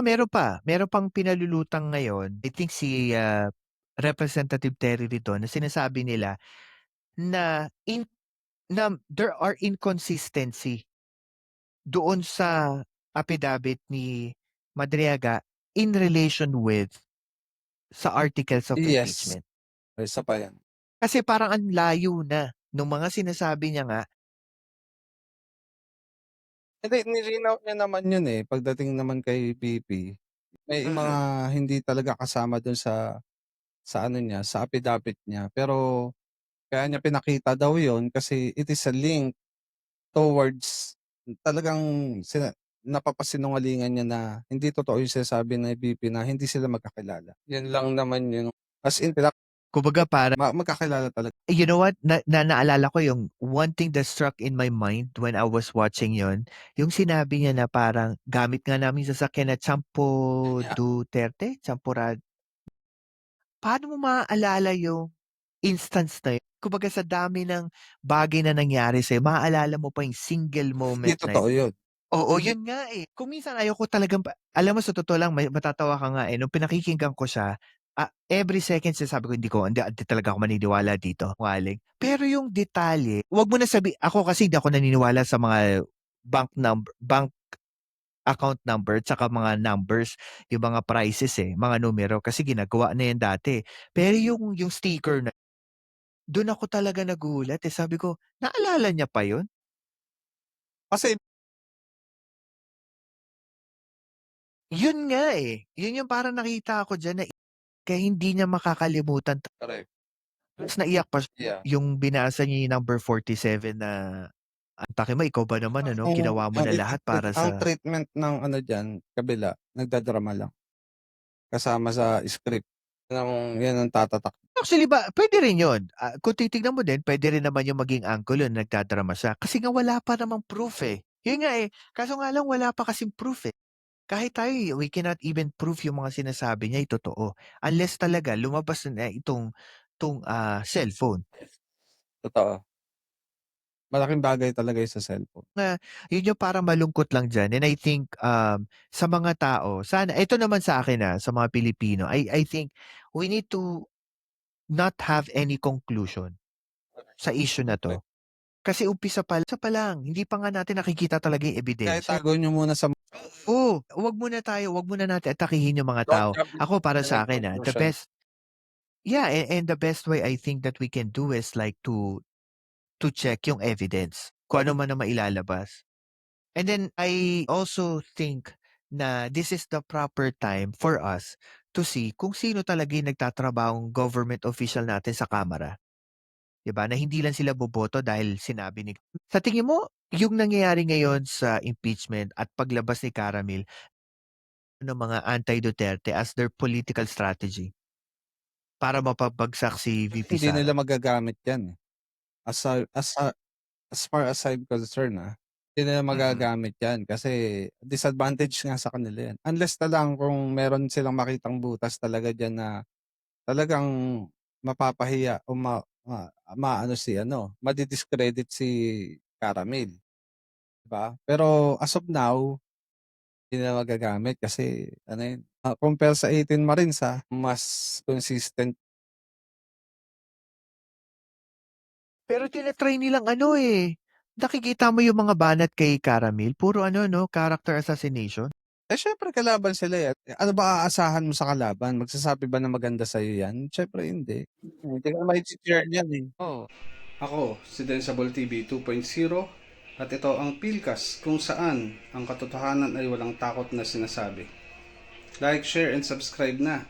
Tsaka meron pang pinalulutang ngayon, I think si, Representative Terry Ridon na sinasabi nila na there are inconsistency doon sa affidavit ni Madriaga in relation with sa articles of Yes, impeachment. isa pa yan. Kasi parang ang layo na nung mga sinasabi niya nga. Hindi, nilinaw niya naman yun, eh, pagdating naman kay BP, may mga Mm. hindi talaga kasama dun sa ano niya, sa affidavit niya. Pero kaya niya pinakita daw yun kasi it is a link towards talagang napapasinungalingan niya na hindi totoo yung sinasabi ng BP na hindi sila magkakilala. Yan lang naman yun. As in, Kumbaga para magkakilala talaga. you know what, naalala ko yung one thing that struck in my mind when I was watching yon, yung sinabi niya na parang gamit nga namin sasakyan na Champo Yeah. Duterte, Champorad. Paano mo maaalala yung instance na yun? Kumbaga sa dami ng bagay na nangyari sa'yo, maaalala mo pa yung single Hindi moment na yun. totoo yun. Oo, yun nga, eh. Kung minsan ayoko talagang alam mo sa totoo lang matatawa ka nga, eh, nung pinakikinggan ko siya, every second sinasabi ko, hindi talaga ako maniniwala dito, sinungaling." Pero yung detalye, 'wag mo na ako kasi hindi ako naniniwala sa mga bank account number tsaka mga numbers, yung mga prices, eh, mga numero kasi ginagawa na yan dati. Pero yung sticker na dun ako talaga nagulat, eh, sabi ko, "Naalala niya pa yun?" Kasi Yun nga, eh. Yun yung parang nakita ko diyan na kaya hindi niya makakalimutan. correct. Ta's naiyak pa siya Yeah. yung binasa niya yung number 47 na, "Ang take mo ikaw ba naman ano, ginawa mo na lahat para Ang sa." treatment ng ano diyan, kabila, nagdadrama lang, kasama sa script. Yan ang tatatak. Actually ba puwede rin yun, kung titignan mo din puwede rin naman yung maging angulo na nagdadrama siya kasi nga wala pa namang proof, eh. Yun nga, eh, kaso nga lang wala pa kasing proof, eh. Kahit tayo, we cannot even prove yung mga sinasabi niya ay totoo unless talaga lumabas na itong cellphone. Totoo. Malaking bagay talaga yun sa cellphone. Na yun yung parang malungkot lang diyan and I think, sa mga tao sana ito naman sa akin, sa mga Pilipino, I think we need to not have any conclusion sa issue na 'to. Correct. Kasi umpisa pa lang, hindi pa nga natin nakikita talaga yung Kaya ebidensya. itago niyo muna sa Oo, wag muna natin atakihin yung mga don't tao. jump Ako para any sa akin, the conclusion. best, yeah, and the best way I think that we can do is like to check yung evidence, kung ano man ang mailalabas. And then I also think na this is the proper time for us to see kung sino talaga yung nagtatrabahong government official natin sa Kamara, 'di ba? Na hindi lang sila boboto dahil sinabi ni sa tingin mo, yung nangyayari ngayon sa impeachment at paglabas ni Caramel ng mga anti-Duterte as their political strategy para mapabagsak si VP Hindi Sara? nila magagamit yan, eh. As a as a as far as I'm concerned, hindi nila Mm. magagamit yan kasi disadvantage nga sa kanila yan. Unless na lang kung meron silang makitang butas talaga diyan na talagang mapapahiya o maano si ano, madi-discredit si Caramel, 'di ba? Pero as of now, hindi nila magagamit kasi ano yun, compare sa 18 Marines, mas consistent. Pero tina-try nilang ano, eh, nakikita mo yung mga banat kay Caramel puro ano 'no, character assassination. Eh, siyempre kalaban sila, eh. Ano ba aasahan mo sa kalaban? Magsasabi ba ng maganda sa'yo 'yan? Siyempre hindi. Hindi ka naman i-che-cheer niyan, eh. Oo. Ako, si Densable TV 2.0 at ito ang Pilcast kung saan ang katotohanan ay walang takot na sinasabi. Like, share, and subscribe na.